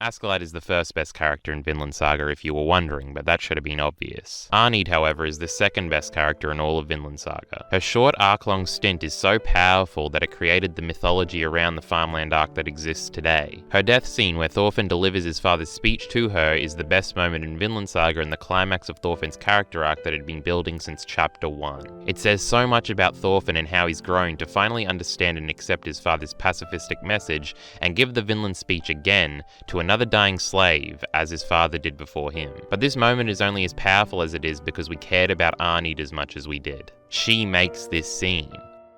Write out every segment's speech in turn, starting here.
Askeladd is the first best character in Vinland Saga if you were wondering, but that should have been obvious. Arnheid, however, is the second best character in all of Vinland Saga. Her short arc-long stint is so powerful that it created the mythology around the farmland arc that exists today. Her death scene where Thorfinn delivers his father's speech to her is the best moment in Vinland Saga and the climax of Thorfinn's character arc that had been building since chapter 1. It says so much about Thorfinn and how he's grown to finally understand and accept his father's pacifistic message and give the Vinland speech again to another dying slave, as his father did before him. But this moment is only as powerful as it is because we cared about Arnheid as much as we did. She makes this scene.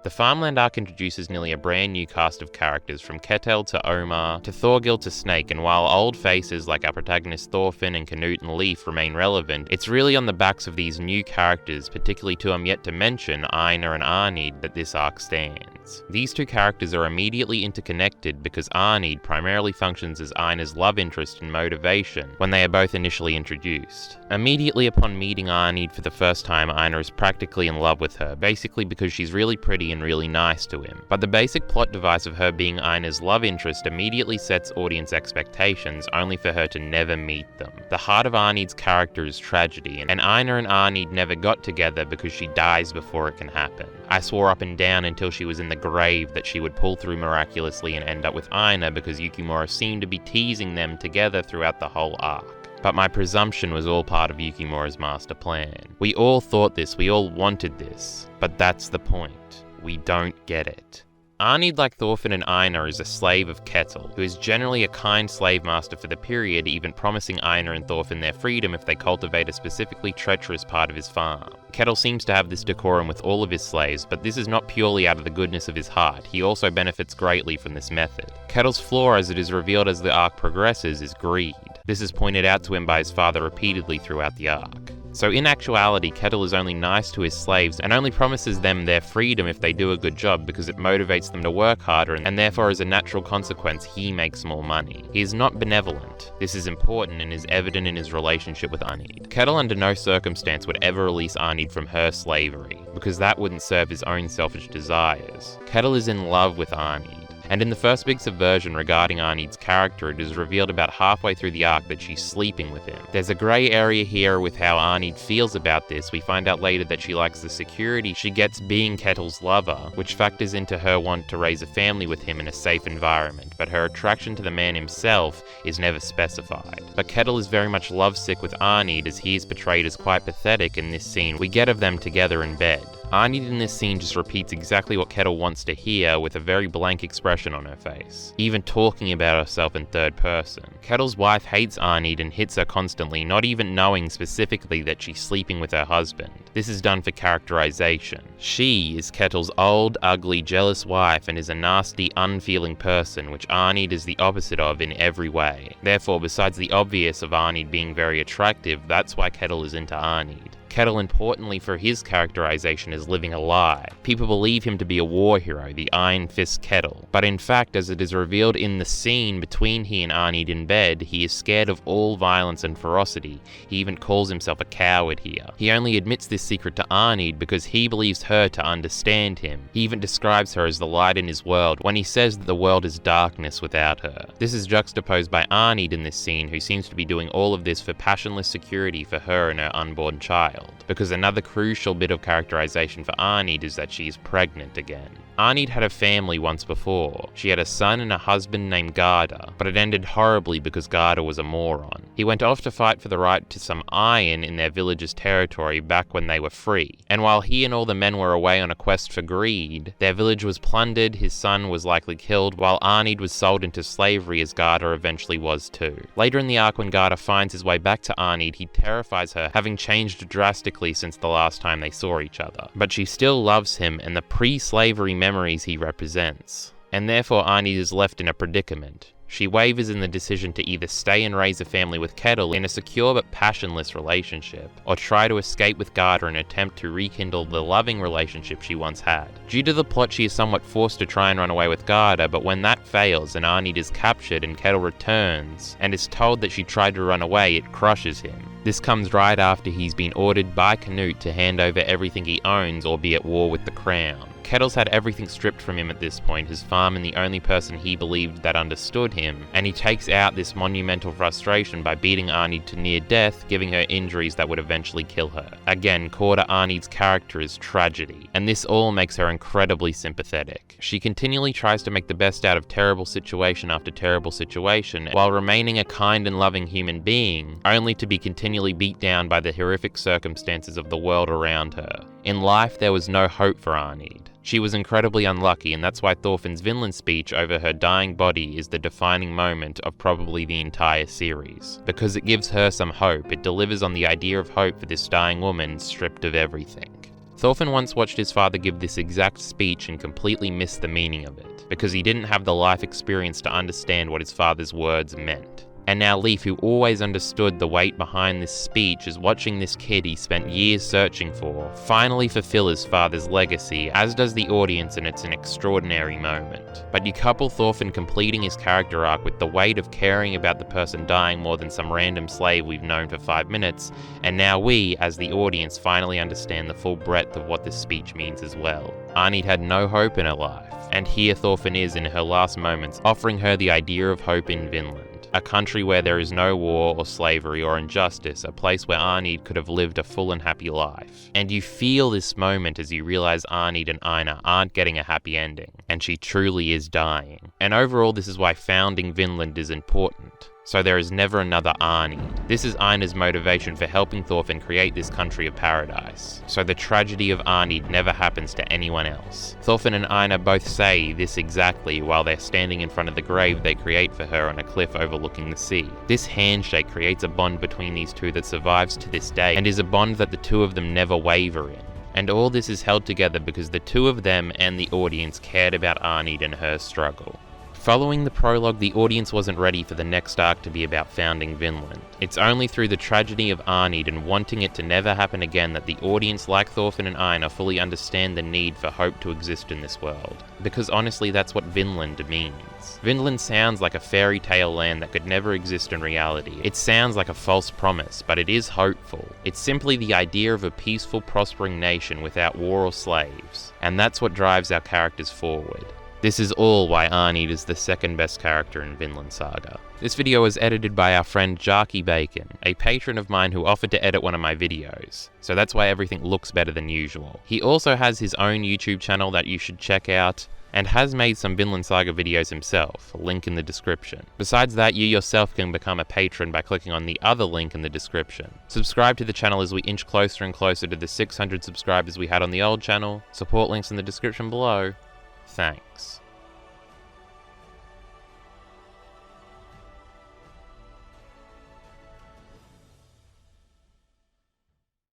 The Farmland arc introduces nearly a brand new cast of characters, from Ketil to Omar, to Thorgil to Snake, and while old faces like our protagonists Thorfinn and Canute and Leif remain relevant, it's really on the backs of these new characters, particularly two I'm yet to mention, Einar and Arnheid, that this arc stands. These two characters are immediately interconnected because Arnheid primarily functions as Einar's love interest and motivation when they are both initially introduced. Immediately upon meeting Arnheid for the first time, Einar is practically in love with her, basically because she's really pretty and really nice to him. But the basic plot device of her being Einar's love interest immediately sets audience expectations, only for her to never meet them. The heart of Arnheid's character is tragedy, and Einar and Arnheid never got together because she dies before it can happen. I swore up and down until she was in the grave that she would pull through miraculously and end up with Einar because Yukimura seemed to be teasing them together throughout the whole arc. But my presumption was all part of Yukimura's master plan. We all thought this, we all wanted this, but that's the point. We don't get it. Arnheid, like Thorfinn and Einar, is a slave of Ketil, who is generally a kind slave master for the period, even promising Einar and Thorfinn their freedom if they cultivate a specifically treacherous part of his farm. Ketil seems to have this decorum with all of his slaves, but this is not purely out of the goodness of his heart. He also benefits greatly from this method. Ketil's flaw, as it is revealed as the arc progresses, is greed. This is pointed out to him by his father repeatedly throughout the arc. So in actuality, Ketil is only nice to his slaves and only promises them their freedom if they do a good job because it motivates them to work harder, and therefore as a natural consequence he makes more money. He is not benevolent. This is important and is evident in his relationship with Arnheid. Ketil under no circumstance would ever release Arnheid from her slavery, because that wouldn't serve his own selfish desires. Ketil is in love with Arnheid. And in the first big subversion regarding Arnheid's character, it is revealed about halfway through the arc that she's sleeping with him. There's a grey area here with how Arnheid feels about this. We find out later that she likes the security she gets being Ketil's lover, which factors into her want to raise a family with him in a safe environment, but her attraction to the man himself is never specified. But Ketil is very much lovesick with Arnheid, as he is portrayed as quite pathetic in this scene we get of them together in bed. Arnheid in this scene just repeats exactly what Ketil wants to hear with a very blank expression on her face, even talking about herself in third person. Ketil's wife hates Arnheid and hits her constantly, not even knowing specifically that she's sleeping with her husband. This is done for characterization. She is Ketil's old, ugly, jealous wife and is a nasty, unfeeling person, which Arnheid is the opposite of in every way. Therefore, besides the obvious of Arnheid being very attractive, that's why Ketil is into Arnheid. Ketil, importantly for his characterization, is living a lie. People believe him to be a war hero, the Iron Fist Ketil. But in fact, as it is revealed in the scene between he and Arnheid in bed, he is scared of all violence and ferocity. He even calls himself a coward here. He only admits this secret to Arnheid because he believes her to understand him. He even describes her as the light in his world when he says that the world is darkness without her. This is juxtaposed by Arnheid in this scene, who seems to be doing all of this for passionless security for her and her unborn child. Because another crucial bit of characterization for Arnheid is that she is pregnant again. Arnheid had a family once before. She had a son and a husband named Garda, but it ended horribly because Garda was a moron. He went off to fight for the right to some iron in their village's territory back when they were free. And while he and all the men were away on a quest for greed, their village was plundered, his son was likely killed, while Arnheid was sold into slavery, as Garda eventually was too. Later in the arc, when Garda finds his way back to Arnheid, he terrifies her, having changed drastically since the last time they saw each other. But she still loves him and the pre-slavery memories he represents. And therefore Arnheid is left in a predicament. She wavers in the decision to either stay and raise a family with Ketil in a secure but passionless relationship, or try to escape with Garda and attempt to rekindle the loving relationship she once had. Due to the plot, she is somewhat forced to try and run away with Garda, but when that fails and Arnheid is captured and Ketil returns and is told that she tried to run away, it crushes him. This comes right after he's been ordered by Canute to hand over everything he owns or be at war with the crown. Kettle's had everything stripped from him at this point, his farm and the only person he believed that understood him, and he takes out this monumental frustration by beating Arnheid to near death, giving her injuries that would eventually kill her. Again, core to Arnheid's character is tragedy, and this all makes her incredibly sympathetic. She continually tries to make the best out of terrible situation after terrible situation, while remaining a kind and loving human being, only to be continually beat down by the horrific circumstances of the world around her. In life, there was no hope for Arnheid. She was incredibly unlucky, and that's why Thorfinn's Vinland speech over her dying body is the defining moment of probably the entire series. Because it gives her some hope, it delivers on the idea of hope for this dying woman stripped of everything. Thorfinn once watched his father give this exact speech and completely missed the meaning of it, because he didn't have the life experience to understand what his father's words meant. And now Leif, who always understood the weight behind this speech, is watching this kid he spent years searching for finally fulfill his father's legacy, as does the audience, and it's an extraordinary moment. But you couple Thorfinn completing his character arc with the weight of caring about the person dying more than some random slave we've known for 5 minutes, and now we, as the audience, finally understand the full breadth of what this speech means as well. Arnheid had no hope in her life, and here Thorfinn is in her last moments, offering her the idea of hope in Vinland. A country where there is no war or slavery or injustice, a place where Arnheid could have lived a full and happy life. And you feel this moment as you realize Arnheid and Einar aren't getting a happy ending, and she truly is dying. And overall, this is why founding Vinland is important. So there is never another Arnheid. This is Einar's motivation for helping Thorfinn create this country of paradise. So the tragedy of Arnheid never happens to anyone else. Thorfinn and Einar both say this exactly while they're standing in front of the grave they create for her on a cliff overlooking the sea. This handshake creates a bond between these two that survives to this day, and is a bond that the two of them never waver in. And all this is held together because the two of them and the audience cared about Arnheid and her struggle. Following the prologue, the audience wasn't ready for the next arc to be about founding Vinland. It's only through the tragedy of Arnheid and wanting it to never happen again that the audience, like Thorfinn and Einar, fully understand the need for hope to exist in this world. Because honestly, that's what Vinland means. Vinland sounds like a fairy tale land that could never exist in reality. It sounds like a false promise, but it is hopeful. It's simply the idea of a peaceful, prospering nation without war or slaves. And that's what drives our characters forward. This is all why Arnheid is the second best character in Vinland Saga. This video was edited by our friend Jarky Bacon, a patron of mine who offered to edit one of my videos, so that's why everything looks better than usual. He also has his own YouTube channel that you should check out, and has made some Vinland Saga videos himself, link in the description. Besides that, you yourself can become a patron by clicking on the other link in the description. Subscribe to the channel as we inch closer and closer to the 600 subscribers we had on the old channel. Support links in the description below. Thanks.